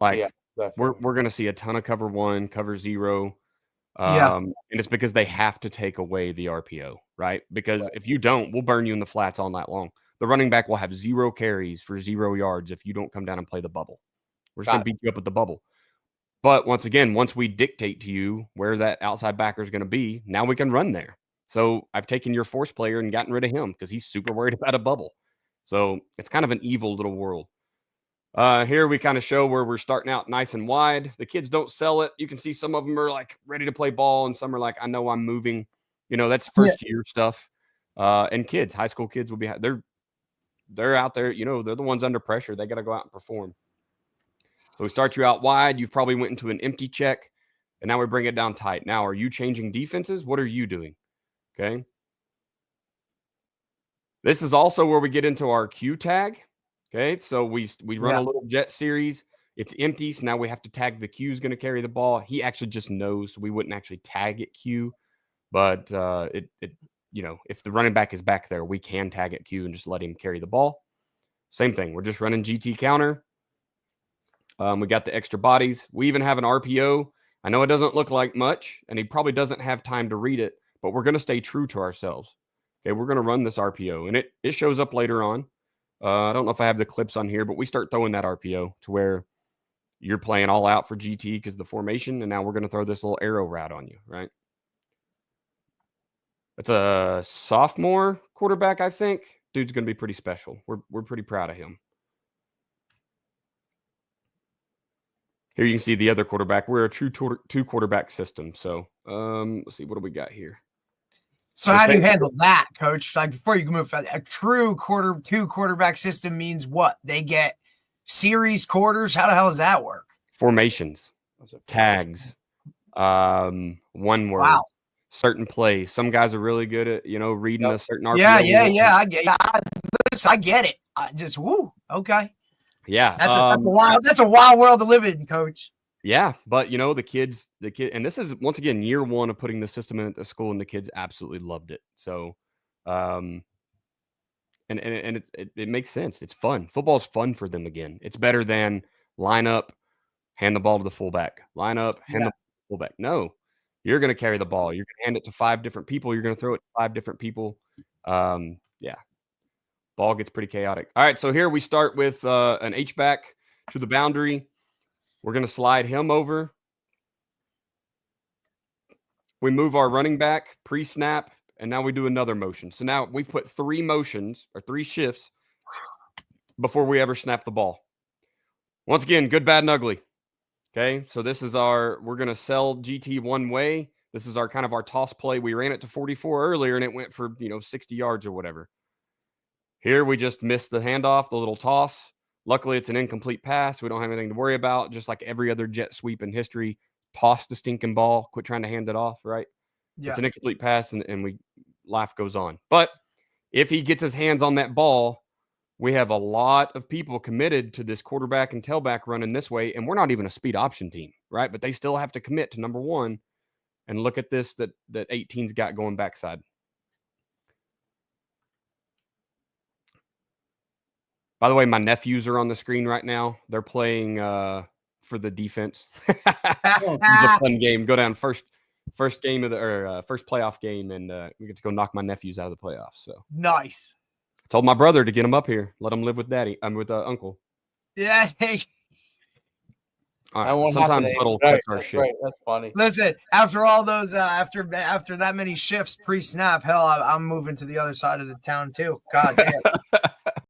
Like definitely. we're going to see a ton of cover 1, cover 0. Yeah. And it's because they have to take away the RPO, right? Because if you don't, we'll burn you in the flats all night long. The running back will have 0 carries for 0 yards if you don't come down and play the bubble. We're just going to beat you up with the bubble. But once again, once we dictate to you where that outside backer is going to be, now we can run there. So I've taken your force player and gotten rid of him because he's super worried about a bubble. So it's kind of an evil little world. Here we kind of show where we're starting out nice and wide. The kids don't sell it. You can see some of them are like ready to play ball, and some are like, I know I'm moving. That's first year stuff. And kids, high school kids will be they're out there. They're the ones under pressure. They got to go out and perform. So we start you out wide. You've probably went into an empty check, and now we bring it down tight. Now, are you changing defenses? What are you doing? Okay. This is also where we get into our Q tag. Okay, so we run a little jet series. It's empty, so now we have to tag the Q is going to carry the ball. He actually just knows, so we wouldn't actually tag it Q, but if the running back is back there, we can tag it Q and just let him carry the ball. Same thing. We're just running GT counter. We got the extra bodies. We even have an RPO. I know it doesn't look like much, and he probably doesn't have time to read it, but we're going to stay true to ourselves. Okay, we're going to run this RPO, and it shows up later on. I don't know if I have the clips on here, but we start throwing that RPO to where you're playing all out for GT because of the formation, and now we're going to throw this little arrow route on you, right? It's a sophomore quarterback, I think. Dude's going to be pretty special. We're pretty proud of him. Here you can see the other quarterback. We're a true two quarterback system. So let's see, what do we got here? So how do you handle that, Coach? Like before you can move, a true two quarterback system means what? They get series quarters. How the hell does that work? Formations, tags, one word, certain plays. Some guys are really good at reading a certain RPO. Yeah. I get it. Okay. Yeah, that's a wild world to live in, Coach. Yeah, but the kid, and this is once again year 1 of putting the system in at the school, and the kids absolutely loved it. So, and it makes sense. It's fun. Football's fun for them again. It's better than line up, hand the ball to the fullback. Line up, hand the fullback. No, you're going to carry the ball. You're going to hand it to 5 different people. You're going to throw it to 5 different people. Ball gets pretty chaotic. All right, so here we start with an H-back to the boundary. We're going to slide him over. We move our running back pre-snap, and now we do another motion. So now we've put 3 motions or 3 shifts before we ever snap the ball. Once again, good, bad, and ugly. Okay, so this is we're going to sell GT one way. This is our toss play. We ran it to 44 earlier, and it went for 60 yards or whatever. Here we just missed the handoff, the little toss. Luckily, it's an incomplete pass. We don't have anything to worry about. Just like every other jet sweep in history, toss the stinking ball. Quit trying to hand it off, right? Yeah. It's an incomplete pass, and life goes on. But if he gets his hands on that ball, we have a lot of people committed to this quarterback and tailback running this way, and we're not even a speed option team, right? But they still have to commit to number 1. And look at this that 18's got going backside. By the way, my nephews are on the screen right now. They're playing for the defense. It's a fun game. Go down first game of first playoff game, and we get to go knock my nephews out of the playoffs. So nice. I told my brother to get him up here, let him live with daddy. I'm with uncle. Yeah. All right. Sometimes little cuts are shit. Right. That's funny. Listen, after all those, after that many shifts pre-snap, hell, I'm moving to the other side of the town too. God damn.